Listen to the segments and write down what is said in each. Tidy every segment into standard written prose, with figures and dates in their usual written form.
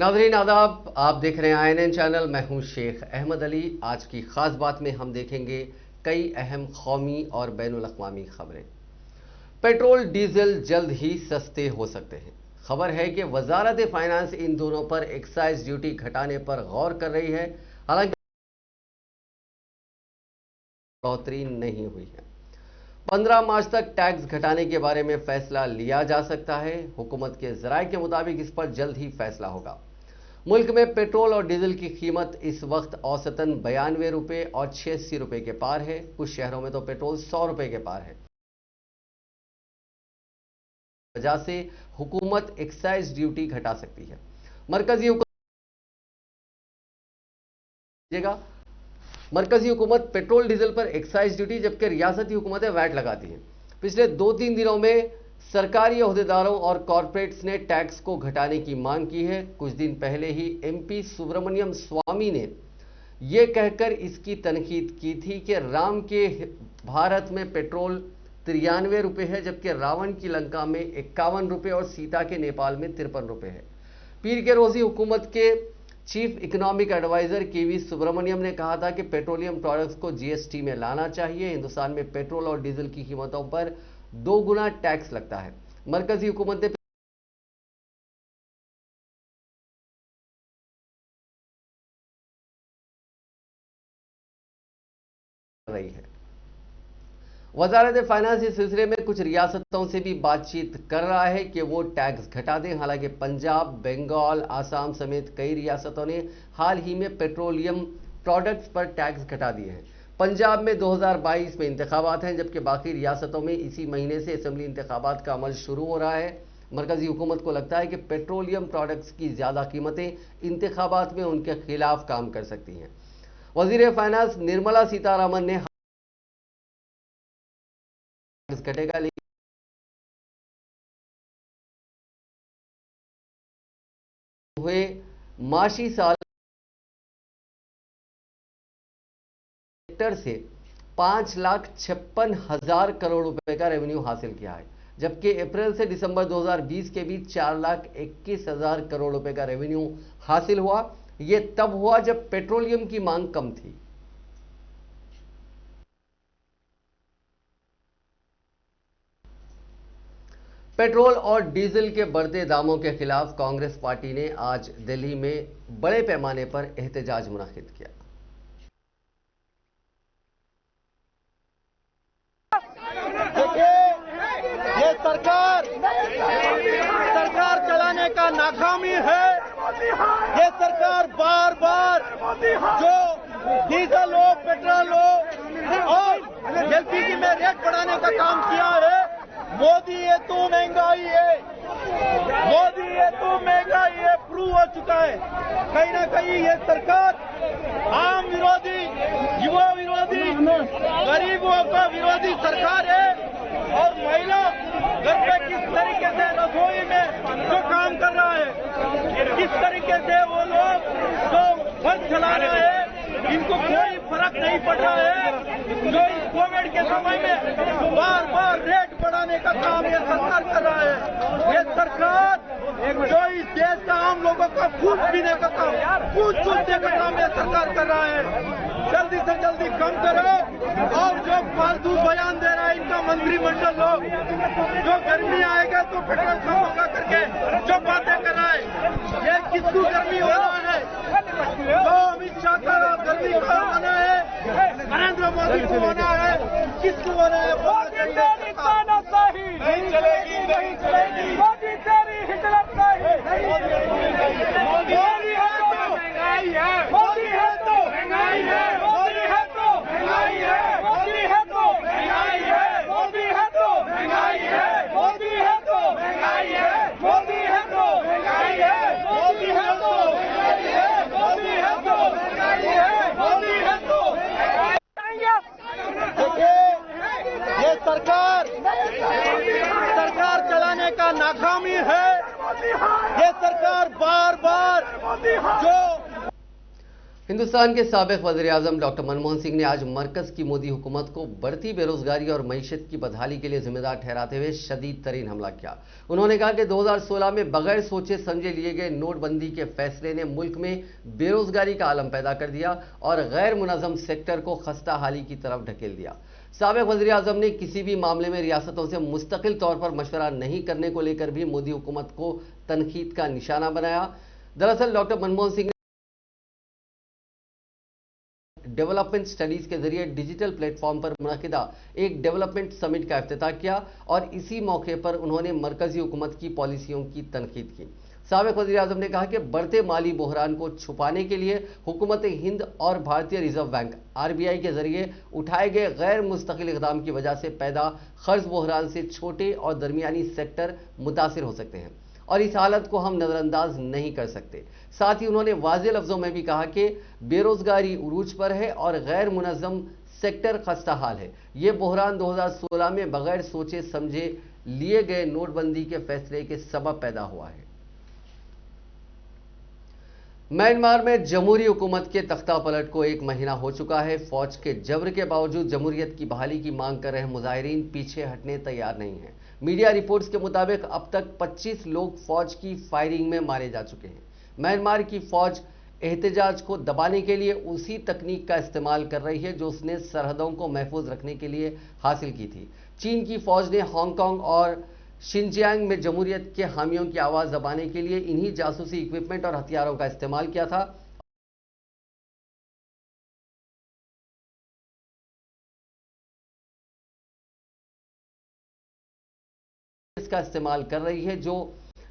नाज़रीन आदाब, आप देख रहे हैं INN चैनल। मैं हूं शेख अहमद अली। आज की खास बात में हम देखेंगे कई अहम कौमी और बैनुल अक़वामी खबरें। पेट्रोल डीजल जल्द ही सस्ते हो सकते हैं। खबर है कि वजारत फाइनेंस इन दोनों पर एक्साइज ड्यूटी घटाने पर गौर कर रही है, हालांकि बढ़ोतरी नहीं हुई है। 15 मार्च तक टैक्स घटाने के बारे में फैसला लिया जा सकता है। हुकूमत के ज़राए के मुताबिक इस पर जल्द ही फैसला होगा। मुल्क में पेट्रोल और डीजल की कीमत इस वक्त औसतन 92 रुपये और 86 रुपये के पार है। कुछ शहरों में तो पेट्रोल 100 रुपये के पार है। वजह से हुकूमत एक्साइज ड्यूटी घटा सकती है। मरकजी हुकूमत पेट्रोल डीजल पर एक्साइज ड्यूटी, जबकि रियासती हुकूमतें वैट लगाती हैं। पिछले 2-3 दिनों में सरकारी ओहदेदारों और कॉरपोरेट्स ने टैक्स को घटाने की मांग की है। कुछ दिन पहले ही MP सुब्रमण्यम स्वामी ने यह कहकर इसकी तनकीद की थी कि राम के भारत में पेट्रोल 93 रुपये है, जबकि रावण की लंका में 51 रुपये और सीता के नेपाल में 53 रुपये है। पीर के रोजी हुकूमत के chief economic adviser KV Subramanian ने कहा था कि पेट्रोलियम प्रोडक्ट्स को GST में लाना चाहिए। हिंदुस्तान में पेट्रोल और डीजल की कीमतों पर 2 गुना टैक्स लगता है। मरकजी हुकूमत ने रही है। वजारत फाइनेंस इस सिलसिले में कुछ रियासतों से भी बातचीत कर रहा है कि वो टैक्स घटा दें। हालांकि पंजाब, बंगाल, आसाम समेत कई रियासतों ने हाल ही में पेट्रोलियम प्रोडक्ट्स पर टैक्स घटा दिए हैं। पंजाब में 2022 में इंतखाबात हैं, जबकि बाकी रियासतों में इसी महीने से असेंबली इंतखाबात का अमल शुरू हो रहा है। मरकजी हुकूमत को लगता है कि पेट्रोलियम प्रोडक्ट्स की ज्यादा कीमतें इंतखाबात में उनके खिलाफ काम कर सकती हैं। वजीर फाइनेंस निर्मला सीतारामन ने घटेगा, लेकिन हुए माशी साल सेक्टर से 5,56,000 करोड़ रुपए का रेवेन्यू हासिल किया है, जबकि अप्रैल से दिसंबर 2020 के बीच 4,21,000 करोड़ रुपए का रेवेन्यू हासिल हुआ। यह तब हुआ जब पेट्रोलियम की मांग कम थी। पेट्रोल और डीजल के बढ़ते दामों के खिलाफ कांग्रेस पार्टी ने आज दिल्ली में बड़े पैमाने पर एहतजाज मुनक्किद किया। ये सरकार चलाने का नाकामी है। ये सरकार बार बार जो डीजल हो, पेट्रोल हो और LPG में रेट बढ़ाने का काम किया है। मोदी ये तो महंगाई है, मोदी ये तो महंगाई है प्रूव हो चुका है। कहीं ना कहीं ये सरकार आम विरोधी, युवा विरोधी, गरीबों का विरोधी सरकार है। और महिला घर पे किस तरीके से रसोई में जो काम कर रहा है, किस तरीके से वो लोग जो घर चला रहे हैं, इनको कोई फर्क नहीं पड़ रहा है। जो इस कोविड के समय में बार बार रेट बढ़ाने का काम ये सरकार कर रहा है। ये सरकार जो इस देश का आम लोगों का खून पीने का काम, खून चूसने का काम ये सरकार कर रहा है। जल्दी से जल्दी कम करो। और जो फालतू बयान दे रहा है इनका मंत्रिमंडल लोग, जो गर्मी आएगा तो पेट्रोल कम होगा करके जो बातें कर रहा है, ये किसको गर्मी हो रहा है? जो अमित शाह का गर्मी का होना है, नरेंद्र मोदी को होना है, किसको होना है? नहीं चलेगी, नहीं चलेगी। मोदी तेरी हिजरत नहीं। मोदी है तो महंगाई है, मोदी है तो महंगाई है, मोदी है तो महंगाई है, मोदी है तो महंगाई है, मोदी है तो महंगाई है, मोदी है तो महंगाई है, मोदी है तो महंगाई है, मोदी है तो महंगाई है, मोदी है तो महंगाई है, मोदी है तो महंगाई। देखिए ये सरकार चलाने का नाकामी है। ये सरकार बार बार जो हिंदुस्तान के साबिक वज़ीर-ए-आज़म डॉक्टर मनमोहन सिंह ने आज मरकज की मोदी हुकूमत को बढ़ती बेरोजगारी और मईशत की बदहाली के लिए जिम्मेदार ठहराते हुए शदीद तरीन हमला किया। उन्होंने कहा कि 2016 में बगैर सोचे समझे लिए गए नोटबंदी के फैसले ने मुल्क में बेरोजगारी का आलम पैदा कर दिया और गैर मुनज़्ज़म सेक्टर को खस्ताहाली की तरफ ढकेल दिया। साबिक वज़ीर-ए-आज़म ने किसी भी मामले में रियासतों से मुस्तकिल तौर पर मशवरा नहीं करने को लेकर भी मोदी हुकूमत को तनकीद का निशाना बनाया। दरअसल doctor Manmohan Singh development studies के जरिए डिजिटल प्लेटफॉर्म पर मुनक़िदा एक डेवलपमेंट समिट का इफ्तिताह किया और इसी मौके पर उन्होंने मरकजी हुकूमत की पॉलिसियों की तनकीद की। साबिक वज़ीर-ए-आज़म ने कहा कि बढ़ते माली बहरान को छुपाने के लिए हुकूमत हिंद और भारतीय रिजर्व बैंक आरबीआई के जरिए उठाए गए गैर मुस्तकिल इक़दाम की वजह से पैदा कर्ज बहरान से छोटे और दरमियानी सेक्टर मुतासिर हो सकते हैं और इस हालत को हम नज़रअंदाज नहीं कर सकते। साथ ही उन्होंने वाज़ेह लफ्ज़ों में भी कहा कि बेरोजगारी उरूज पर है और गैर मुनज़्ज़म सेक्टर खस्ताहाल है। ये बहरान 2016 में बगैर सोचे समझे लिए गए नोटबंदी के फैसले के सबब पैदा हुआ है। म्यांमार में जमहूरी हुकूमत के तख्ता पलट को 1 महीना हो चुका है। फौज के जबर के बावजूद जमहूरियत की बहाली की मांग कर रहे मुजाहिरीन पीछे हटने तैयार नहीं हैं। मीडिया रिपोर्ट्स के मुताबिक अब तक 25 लोग फौज की फायरिंग में मारे जा चुके हैं। म्यांमार की फौज एहतजाज को दबाने के लिए उसी तकनीक का इस्तेमाल कर रही है जो उसने सरहदों को महफूज रखने के लिए हासिल की थी। चीन की फौज ने हांगकांग और शिनजियांग में जमहूरियत के हामियों की आवाज दबाने के लिए इन्हीं जासूसी इक्विपमेंट और हथियारों का इस्तेमाल किया था। इसका इस्तेमाल कर रही है जो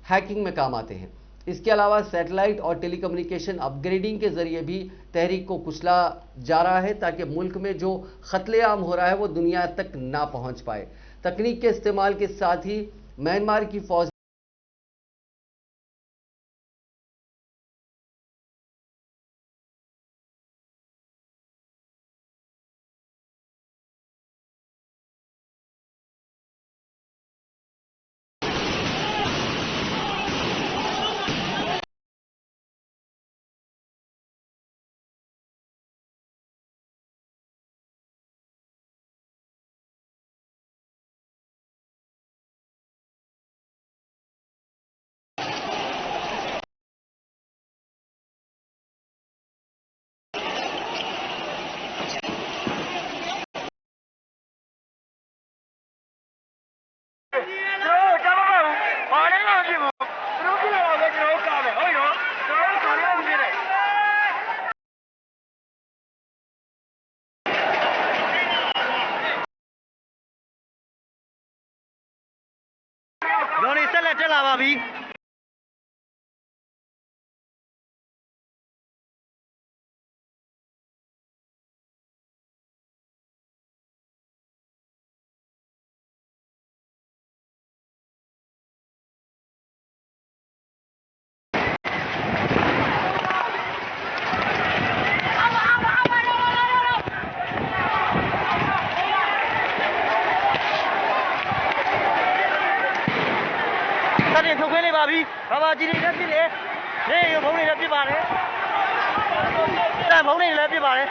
हैकिंग में काम आते हैं। इसके अलावा सैटेलाइट और टेलीकम्युनिकेशन अपग्रेडिंग के जरिए भी तहरीक को कुचला जा रहा है ताकि मुल्क में जो कत्लेआम हो रहा है वो दुनिया तक ना पहुंच पाए। तकनीक के इस्तेमाल के साथ ही म्यांमार की फौज Donnie, set la tela, Bobby. Tadi tu kene Bobby, Baba jadi dah pilih. Ni yang bau ni dah pilih balik. Dah bau ni dah pilih balik.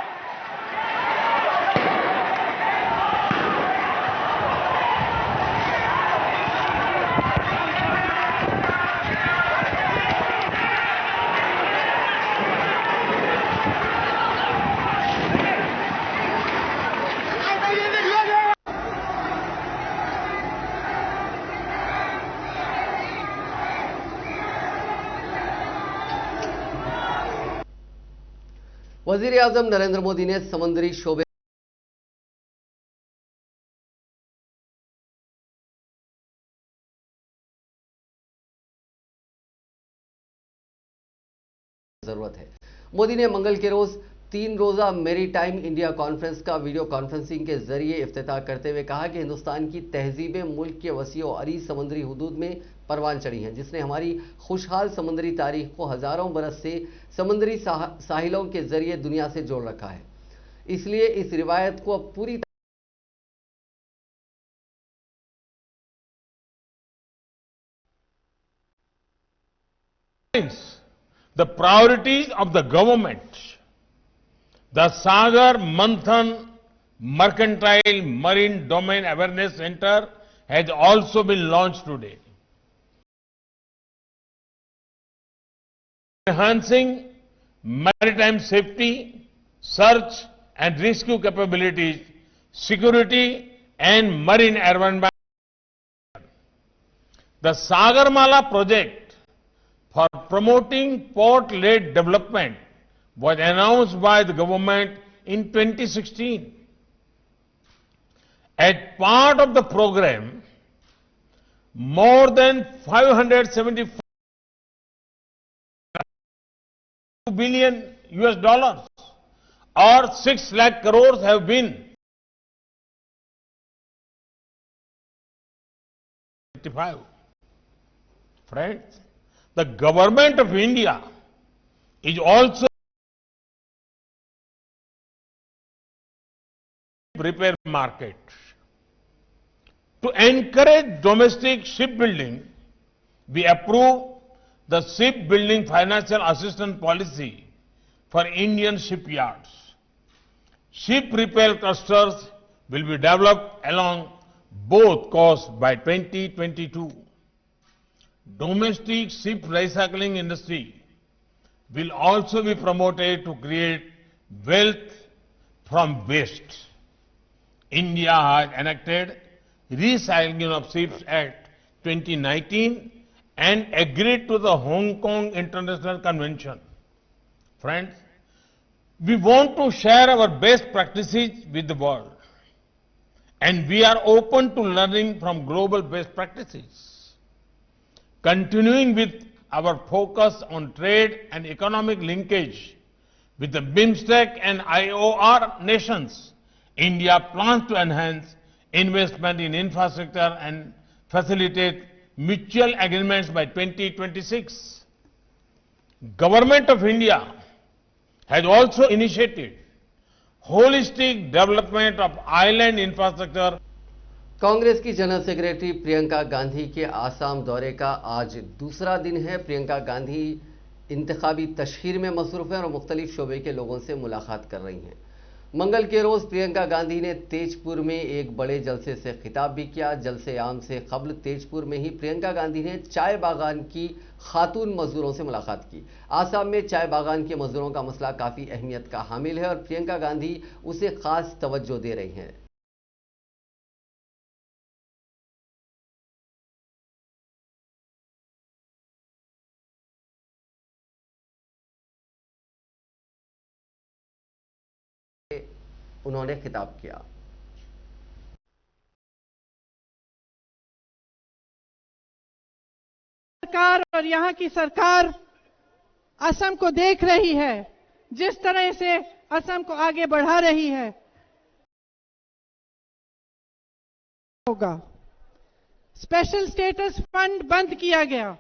वज़ीर-ए-आज़म नरेंद्र मोदी ने समुद्री शोबे जरूरत है। मोदी ने मंगल के रोज 3 रोजा मेरी टाइम इंडिया कॉन्फ्रेंस का वीडियो कॉन्फ्रेंसिंग के जरिए इफ्तिताह करते हुए कहा कि हिंदुस्तान की तहजीबें मुल्क के वसी और अरीज समुद्री हुदूद में परवान चढ़ी हैं, जिसने हमारी खुशहाल समुद्री तारीख को हजारों बरस से समुद्री साहिलों के जरिए दुनिया से जोड़ रखा है। इसलिए इस रिवायत को अब पूरी The priorities of the government The Sagar Manthan Mercantile Marine Domain Awareness Center has also been launched today. Enhancing maritime safety, search and rescue capabilities, security and marine environment. The Sagarmala project for promoting port-led development was announced by the government in 2016. As part of the program, more than 574 billion US dollars or 6 lakh crores have been Friends, the government of India is also repair market. To encourage domestic shipbuilding, we approve the shipbuilding financial assistance policy for Indian shipyards. Ship repair clusters will be developed along both coasts by 2022. Domestic ship recycling industry will also be promoted to create wealth from waste. India has enacted Recycling of Ships Act 2019 and agreed to the Hong Kong International Convention. Friends, we want to share our best practices with the world, and we are open to learning from global best practices. Continuing with our focus on trade and economic linkage with the BIMSTEC and IOR nations, India plans to enhance investment in infrastructure and facilitate mutual agreements by 2026. Government of India has also initiated holistic development of island infrastructure. Congress की general secretary Priyanka Gandhi के आसाम दौरे का आज दूसरा दिन है। प्रियंका गांधी इंतखाबी तशहीर में मसरूफ हैं और मुख्तलिफ शोबे के लोगों से मुलाकात कर रही हैं। मंगल के रोज प्रियंका गांधी ने तेजपुर में एक बड़े जलसे से खिताब भी किया। जलसे आम से कबल तेजपुर में ही प्रियंका गांधी ने चाय बागान की खातून मजदूरों से मुलाकात की। आसाम में चाय बागान के मजदूरों का मसला काफी अहमियत का हामिल है और प्रियंका गांधी उसे खास तवज्जो दे रही हैं। उन्होंने खिताब किया। सरकार और यहाँ की सरकार असम को देख रही है, जिस तरह से असम को आगे बढ़ा रही है होगा। स्पेशल स्टेटस फंड बंद किया गया।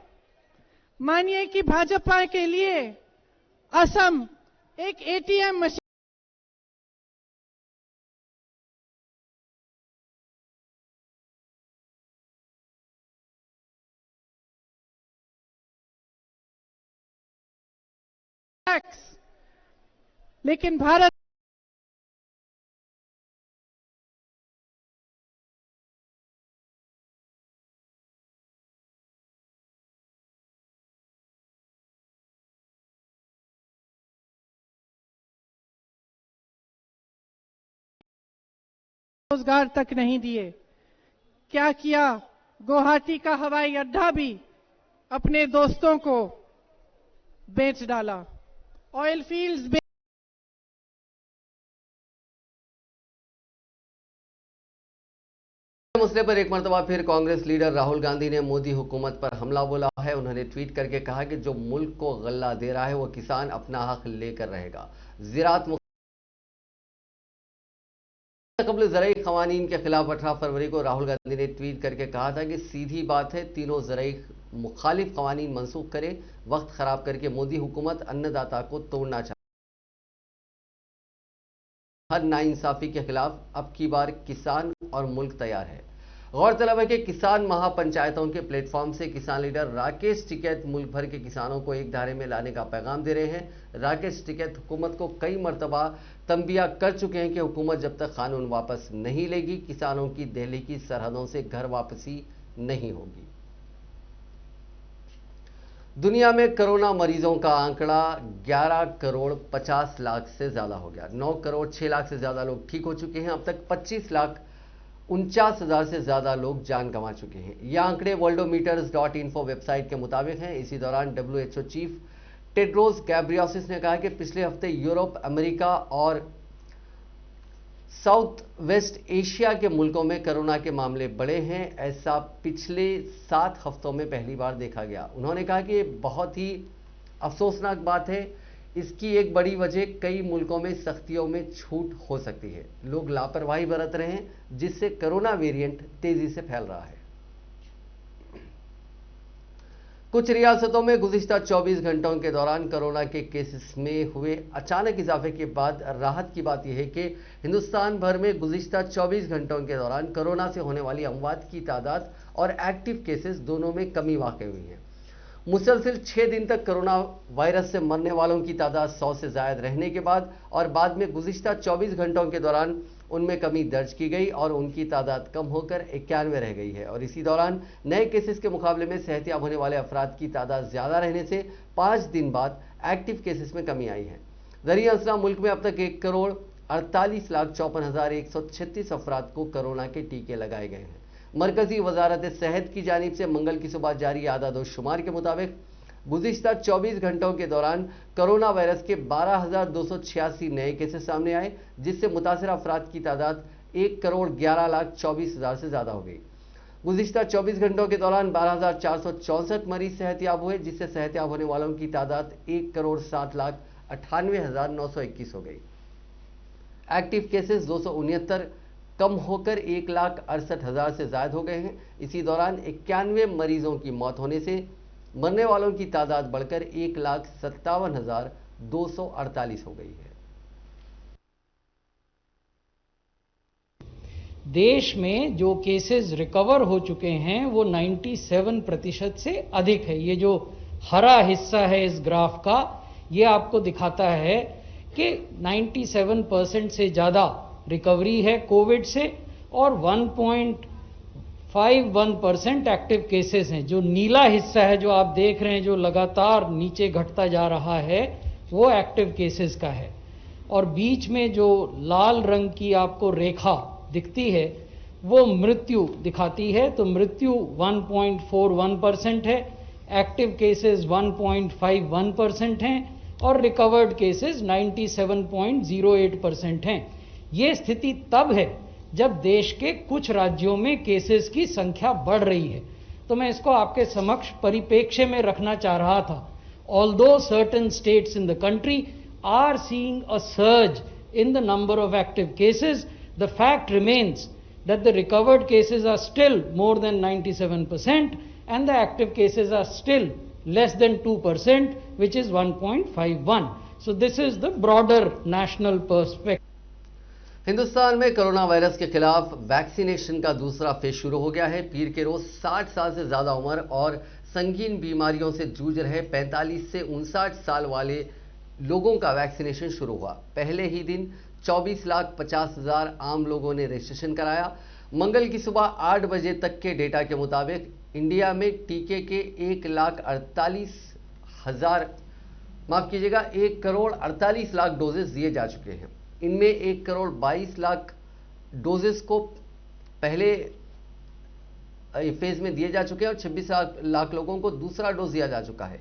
मानिए कि भाजपा के लिए असम एक एटीएम मशीन लेकिन भारत रोजगार तक नहीं दिए। क्या किया? गुवाहाटी का हवाई अड्डा भी अपने दोस्तों को बेच डाला। ऑयल फील्ड्स मसले पर एक मरतबा फिर कांग्रेस लीडर राहुल गांधी ने मोदी हुकूमत पर हमला बोला है। उन्होंने ट्वीट करके कहा कि जो मुल्क को गल्ला दे रहा है वो किसान अपना हक लेकर रहेगा। ज़राअत कबल ज़राई क़वानीन के खिलाफ 18 फरवरी को राहुल गांधी ने ट्वीट करके कहा था कि सीधी बात है, तीनों ज़राई मुखालिफ क़वानीन मनसूख करे। वक्त खराब करके मोदी हुकूमत अन्नदाता को तोड़ना चाहती है। हर नाइंसाफी के खिलाफ अब की बार किसान और मुल्क तैयार है। गौरतलब है कि किसान महापंचायतों के प्लेटफॉर्म से किसान लीडर राकेश टिकैत मुल्क भर के किसानों को एक धारे में लाने का पैगाम दे रहे हैं। राकेश टिकैत हुकूमत को कई मरतबा तंबिया कर चुके हैं कि हुकूमत जब तक कानून वापस नहीं लेगी, किसानों की दिल्ली की सरहदों से घर वापसी नहीं होगी। दुनिया में कोरोना मरीजों का आंकड़ा 11 करोड़ 50 लाख से ज्यादा हो गया। 9 करोड़ 6 लाख से ज्यादा लोग ठीक हो चुके हैं। अब तक 25 लाख 49,000 से ज्यादा लोग जान गंवा चुके हैं। यह आंकड़े worldometers.info वेबसाइट के मुताबिक हैं। इसी दौरान WHO चीफ टेड्रोस गैब्रियोसिस ने कहा कि पिछले हफ्ते यूरोप, अमेरिका और साउथ वेस्ट एशिया के मुल्कों में कोरोना के मामले बढ़े हैं। ऐसा पिछले 7 हफ्तों में पहली बार देखा गया। उन्होंने कहा कि ये बहुत ही अफसोसनाक बात है। इसकी एक बड़ी वजह कई मुल्कों में सख्तियों में छूट हो सकती है। लोग लापरवाही बरत रहे हैं, जिससे कोरोना वेरिएंट तेजी से फैल रहा है। कुछ रियासतों में गुज़िश्ता 24 घंटों के दौरान कोरोना के केसेस में हुए अचानक इजाफे के बाद राहत की बात यह है कि हिंदुस्तान भर में गुज़िश्ता 24 घंटों के दौरान कोरोना से होने वाली अमवात की तादाद और एक्टिव केसेस दोनों में कमी वाक़ हुई है। मुसलसिल 6 दिन तक कोरोना वायरस से मरने वालों की तादाद 100 से ज़ायद रहने के बाद और बाद में गुज़िश्ता 24 घंटों के दौरान उनमें कमी दर्ज की गई और उनकी तादाद कम होकर 91 रह गई है। और इसी दौरान नए केसेस के मुकाबले में सेहतियाब होने वाले अफराद की तादाद ज़्यादा रहने से 5 दिन बाद एक्टिव केसेस में कमी आई है। ज़रिए असला मुल्क में अब तक 1 करोड़ 48,54,136 अफराद को कोरोना के टीके लगाए गए हैं। मरकजी वजारत सेहत की जानिब से मंगल की सुबह जारी आदाद-ओ-शुमार के मुताबिक गुज़िश्ता 24 घंटों के दौरान कोरोना वायरस के 12,286 नए केसेस सामने आए, जिससे मुतासर अफराद की तादाद 1 करोड़ 11,24,000 से ज़्यादा हो गई। गुज़िश्ता 24 घंटों के दौरान 12,464 मरीज सेहतियाब हुए, जिससे सेहतियाब होने वालों की तादाद 1 करोड़ 7,98,921 हो गई। एक्टिव केसेस 269 कम होकर 1,68,000 से ज़ायद हो गए हैं। इसी दौरान 91 मरीजों की मौत होने से मरने वालों की तादाद बढ़कर 1,57,248 हो गई है। देश में जो केसेस रिकवर हो चुके हैं वो 97% से अधिक है। ये जो हरा हिस्सा है इस ग्राफ का, ये आपको दिखाता है कि 97% से ज़्यादा रिकवरी है कोविड से और 1.51% एक्टिव केसेस हैं। जो नीला हिस्सा है जो आप देख रहे हैं, जो लगातार नीचे घटता जा रहा है, वो एक्टिव केसेस का है। और बीच में जो लाल रंग की आपको रेखा दिखती है वो मृत्यु दिखाती है। तो मृत्यु 1.41% है, एक्टिव केसेस 1.51% हैं और रिकवर्ड केसेस 97.08% हैं। ये स्थिति तब है जब देश के कुछ राज्यों में केसेस की संख्या बढ़ रही है। तो मैं इसको आपके समक्ष परिप्रेक्ष्य में रखना चाह रहा था। Although certain states in the country are seeing a surge in the number of active cases, the fact remains that the recovered cases are still more than 97% and the active cases are still less than 2%, which is 1.51. So this is the broader national perspective. Hindustan में corona virus के खिलाफ vaccination का दूसरा phase शुरू हो गया है। पीर के रोज 60 साल से ज्यादा उम्र और संगीन बीमारियों से जूझ रहे 45 से 59 साल वाले लोगों का वैक्सीनेशन शुरू हुआ। पहले ही दिन 24,50,000 आम लोगों ने रजिस्ट्रेशन कराया। मंगल की सुबह 8 बजे तक के डेटा के मुताबिक इंडिया में टीके के 1 करोड़ 48 लाख डोजेस दिए जा चुके हैं। इनमें 1 करोड़ 22 लाख डोजेस को पहले फेज में दिए जा चुके हैं और 26 लाख लोगों को दूसरा डोज दिया जा चुका है।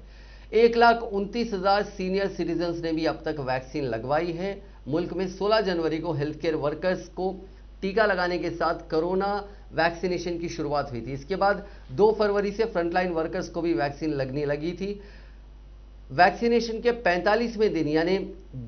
1,29,000 सीनियर सिटीजन्स ने भी अब तक वैक्सीन लगवाई है। मुल्क में 16 जनवरी को हेल्थ केयर वर्कर्स को टीका लगाने के साथ कोरोना वैक्सीनेशन की शुरुआत हुई थी। इसके बाद 2 फरवरी से फ्रंटलाइन वर्कर्स को भी वैक्सीन लगने लगी थी। वैक्सीनेशन के 45वें दिन यानी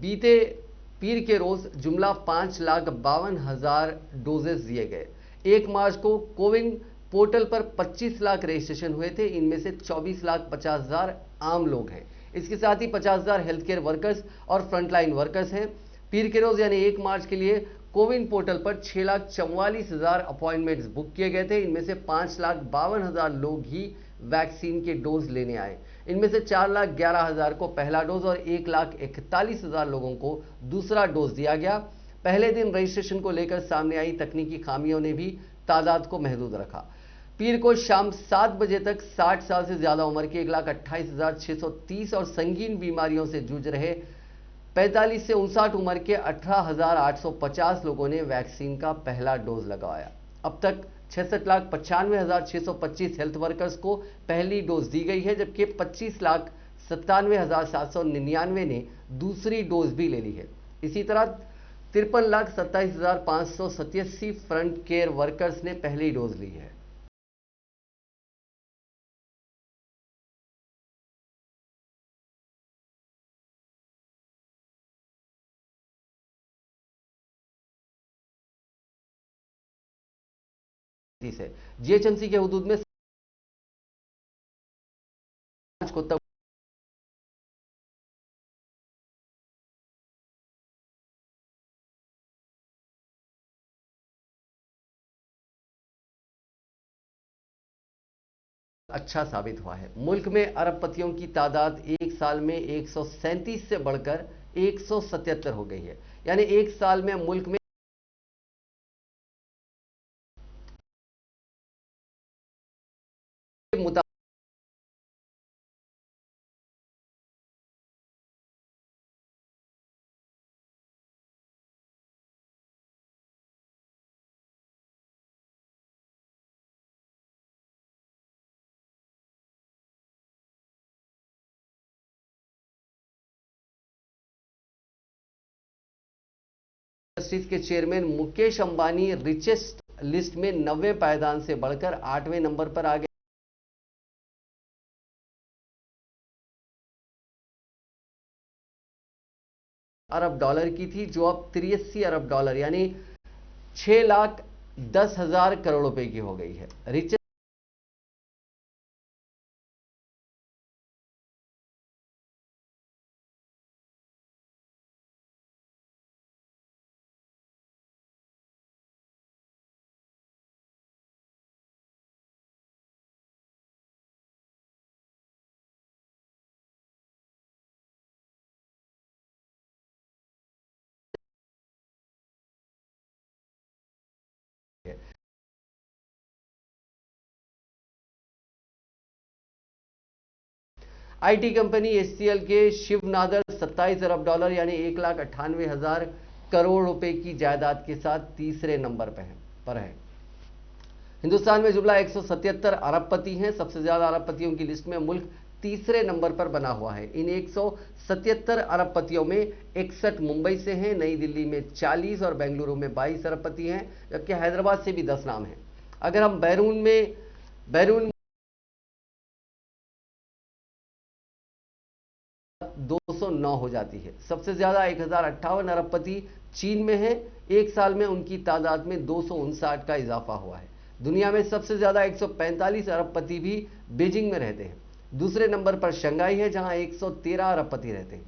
बीते पीर के रोज जुमला 5,52,000 डोजेस दिए गए। 1 मार्च को कोविन पोर्टल पर 25 लाख रजिस्ट्रेशन हुए थे। इनमें से 24,50,000 आम लोग हैं। इसके साथ ही 50,000 हेल्थ केयर वर्कर्स और फ्रंटलाइन वर्कर्स हैं। पीर के रोज यानी 1 मार्च के लिए कोविन पोर्टल पर 6,44,000 अपॉइंटमेंट्स बुक किए गए थे। इनमें से 5,52,000 लोग ही वैक्सीन के डोज लेने आए। इनमें से 4,11,000 को पहला डोज और 1,41,000 लोगों को दूसरा डोज दिया गया। पहले दिन रजिस्ट्रेशन को लेकर सामने आई तकनीकी खामियों ने भी तादाद को महदूद रखा। पीर को शाम 7 बजे तक 60 साल से ज्यादा उम्र के 1,28,630 और संगीन बीमारियों से जूझ रहे 45 से 59 उम्र के 18,850 लोगों ने वैक्सीन का पहला डोज लगवाया। अब तक 66,95,625 हेल्थ वर्कर्स को पहली डोज दी गई है, जबकि 25,97,799 ने दूसरी डोज भी ले ली है। इसी तरह 53,27,587 फ्रंट केयर वर्कर्स ने पहली डोज ली है। जीएचएमसी के हुदूद में को तब अच्छा साबित हुआ है। मुल्क में अरबपतियों की तादाद एक साल में 137 से बढ़कर 177 हो गई है। यानी एक साल में मुल्क में इंडस्ट्रीज के chairman Mukesh Ambani richest list में 90वें पायदान से बढ़कर 8वें नंबर पर आ गए। अरब डॉलर की थी, जो अब 83 अरब डॉलर यानी 6,10,000 करोड़ रुपए की हो गई है। रिचेस्ट आईटी कंपनी एचसीएल के शिव नादर 27 अरब डॉलर यानी 1,98,000 करोड़ रुपए की जायदाद के साथ तीसरे नंबर पर है। हिंदुस्तान में जुमला 177 अरबपति हैं। सबसे ज्यादा अरबपतियों की लिस्ट में मुल्क तीसरे नंबर पर बना हुआ है। इन 177 अरबपतियों में 61 मुंबई से हैं, नई दिल्ली में 40 और बेंगलुरु में 22 अरबपति हैं, जबकि हैदराबाद से भी 10 नाम हैं। अगर हम बैरून 209 हो जाती है। सबसे ज्यादा 1,058 अरबपति चीन में हैं। एक साल में उनकी तादाद में 259 का इजाफा हुआ है। दुनिया में सबसे ज्यादा 145 अरबपति भी बीजिंग में रहते हैं। दूसरे नंबर पर शंघाई है, जहां 113 अरबपति रहते हैं।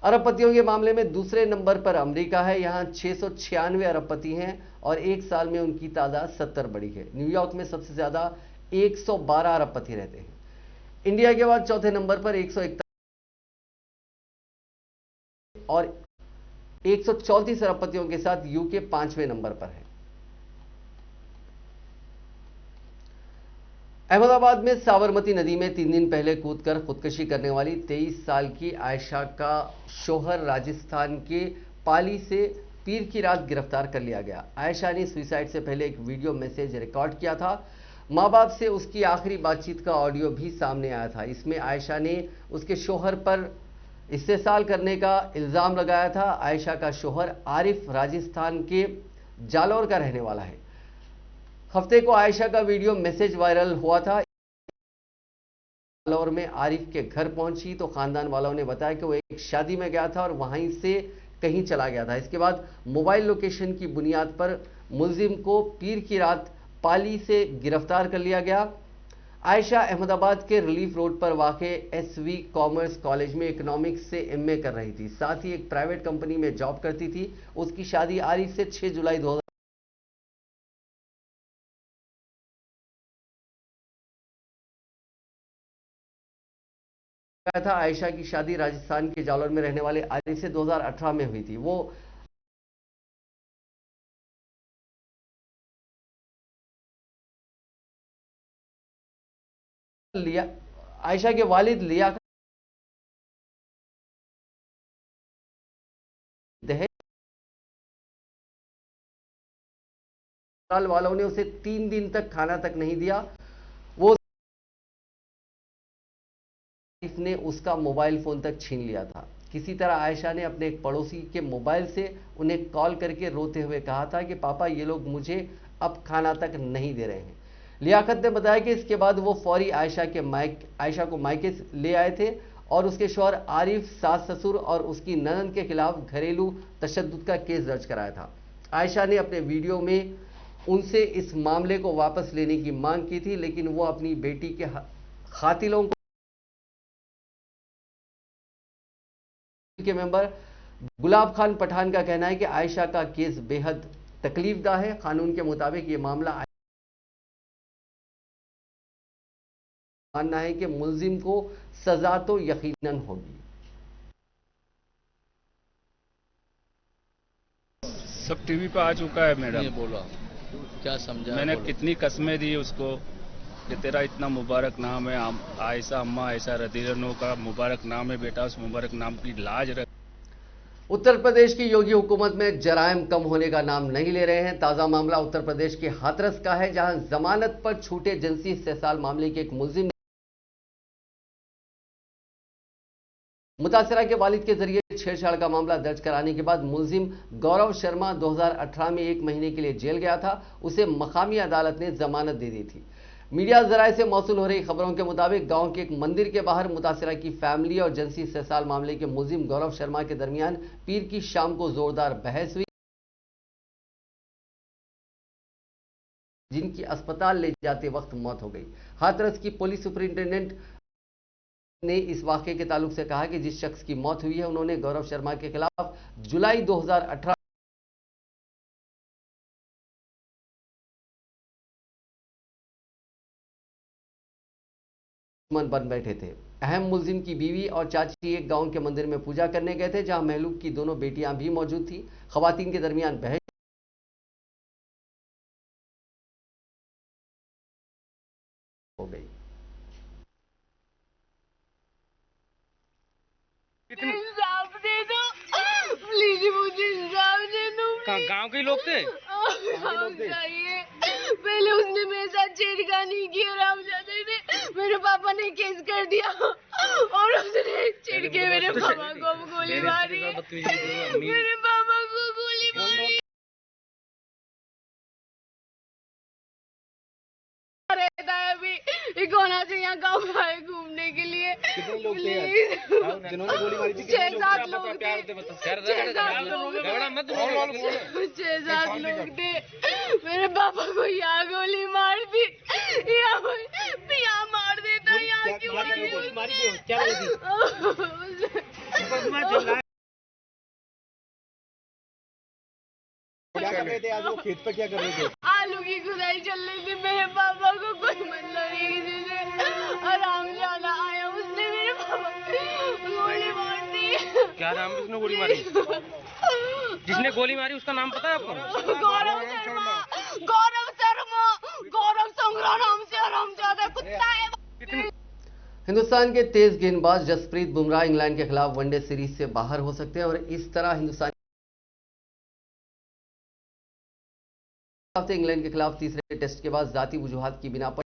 अरबपतियों के मामले में दूसरे नंबर पर अमेरिका है, यहां 696 अरबपति हैं और एक साल में उनकी तादाद 70 बढ़ी है। न्यूयॉर्क में सबसे ज्यादा 112 अरबपति रहते हैं। इंडिया के बाद चौथे नंबर पर 141 और 134 अरबपतियों के साथ यूके 5वें नंबर पर है। अहमदाबाद में साबरमती नदी में 3 दिन पहले कूदकर खुदकुशी करने वाली 23 साल की आयशा का शोहर राजस्थान के पाली से पीर की रात गिरफ्तार कर लिया गया। आयशा ने सुसाइड से पहले एक वीडियो मैसेज रिकॉर्ड किया था। मां बाप से उसकी आखिरी बातचीत का ऑडियो भी सामने आया था। इसमें आयशा ने उसके शोहर पर इस्तेसाल करने का इल्जाम लगाया था। आयशा का शोहर आरिफ राजस्थान के जालौर का रहने वाला है। हफ्ते को आयशा का वीडियो मैसेज वायरल हुआ था। जालौर में आरिफ के घर पहुंची तो खानदान वालों ने बताया कि वो एक शादी में गया था और वहीं से कहीं चला गया था। इसके बाद मोबाइल लोकेशन की बुनियाद पर मुलजिम को पीर की रात पाली से गिरफ्तार कर लिया गया। आयशा अहमदाबाद के रिलीफ रोड पर वाक़े एसवी कॉमर्स कॉलेज में इकोनॉमिक्स से एमए कर रही थी। साथ ही एक प्राइवेट कंपनी में जॉब करती थी। उसकी शादी आरिफ से 6 जुलाई 2000 था। आयशा की शादी राजस्थान के जालौर में रहने वाले आरिफ से 2018 में हुई थी। वो लिया आयशा के वालिद लियाकत दहेज वालों ने उसे 3 दिन तक खाना तक नहीं दिया। वो ने उसका मोबाइल फोन तक छीन लिया था। किसी तरह आयशा ने अपने एक पड़ोसी के मोबाइल से उन्हें कॉल करके रोते हुए कहा था कि पापा ये लोग मुझे अब खाना तक नहीं दे रहे हैं। लियाकत ने बताया कि इसके बाद वो फौरी आयशा को मायके ले आए थे और उसके शौहर आरिफ, सास ससुर और उसकी ननद के खिलाफ घरेलू तशद्दुद का केस दर्ज कराया था। आयशा ने अपने वीडियो में उनसे इस मामले को वापस लेने की मांग की थी, लेकिन वो अपनी बेटी के खातिलों के मेंबर गुलाब खान पठान का कहना है कि आयशा का केस बेहद तकलीफदा है। कानून के मुताबिक ये मामला मानना है कि मुलजिम को सजा तो यकीनन होगी। सब टीवी पे आ चुका है मैडम। ये बोलो क्या समझा? मैंने बोलो। कितनी कस्में दी उसको कि तेरा इतना मुबारक नाम है, आयशा अम्मा आयशा रदीलनो का मुबारक नाम है बेटा, उस मुबारक नाम की लाज रख। उत्तर प्रदेश की योगी हुकूमत में जराइम कम होने का नाम नहीं ले रहे हैं। ताजा मामला उत्तर प्रदेश के हाथरस का है, जहां जमानत पर छूटे जिनसी इस्तेसाल मामले के एक मुलजिम मुतासिरा के वालिद के जरिए छेड़छाड़ का मामला दर्ज कराने के बाद मुलजिम गौरव शर्मा 2018 में 1 महीने के लिए जेल गया था। उसे मकामी अदालत ने जमानत दे दी थी। मीडिया जराये से मौसूल हो रही खबरों के मुताबिक गांव के एक मंदिर के बाहर मुतासिरा की फैमिली और जिनसी इस्तेसाल मामले के मुलजिम गौरव शर्मा के दरमियान पीर की शाम को जोरदार बहस हुई, जिनकी अस्पताल ले जाते वक्त मौत हो गई। हाथरस की पुलिस सुपरिंटेंडेंट ने इस वाक़े के ताल्लुक से कहा कि जिस शख्स की मौत हुई है उन्होंने गौरव शर्मा के खिलाफ जुलाई 2018 बन बैठे थे। अहम मुलजिम की बीवी और चाची एक गांव के मंदिर में पूजा करने गए थे, जहां महलूक की दोनों बेटियां भी मौजूद थी। खवातीन के दरमियान बहस हो गई। इंसाफ दे दो प्लीज, मुझे इंसाफ दे दो। गांव के लोग थे? चाहिए। पहले उसने मेरे साथ छेड़खानी की और रामजादे ने मेरे पापा ने केस कर दिया और उसने चिढ़ के मेरे पापा को गोली मारी। मेरे पापा को गोली मारी। रहता है अभी कोना से यहाँ गाँव में आए घूमने के लिए। कितने लोग थे जिन्होंने गोली मारी थी? 6-7 लोग थे। 6-7 लोग थे। मेरे पापा को यहाँ गोली मार दी, यहाँ मार देता, यहाँ क्यों गोली मारी क्यों? क्या कर रहे थे आज वो खेत पर? क्या कर रहे थे? आलू की खुदाई चल रही थी। मेरे पापा को कोई मतलब नहीं किसी से। आराम ज्यादा आया, उसने मेरे पापा को गोली मार दी। क्या नाम है उसने गोली मारी? जिसने गोली मारी उसका नाम पता है आपको? गौरव शर्मा। गौरव शर्मा, गौरव संग्रह नाम से आराम ज्यादा कुत्ता है। हिंदुस्तान के तेज गेंदबाज जसप्रीत बुमराह इंग्लैंड के खिलाफ वनडे सीरीज से बाहर हो सकते हैं और इस तरह हिंदुस्तान इंग्लैंड के खिलाफ तीसरे टेस्ट के बाद जाती वजूहात की बिना पर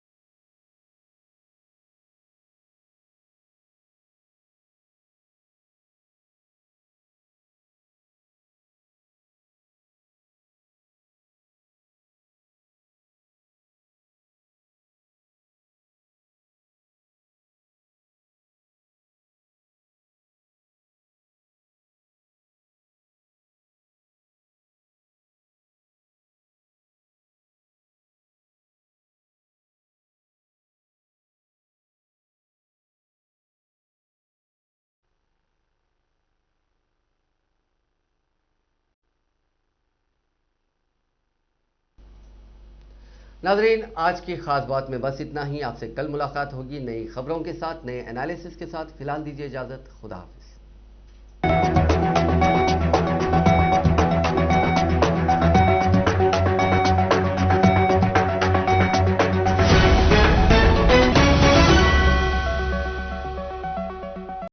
नाजरीन, आज की खास बात में बस इतना ही। आपसे कल मुलाकात होगी नई खबरों के साथ, नए एनालिसिस के साथ। फिलहाल दीजिए इजाजत। खुदा हाफिज।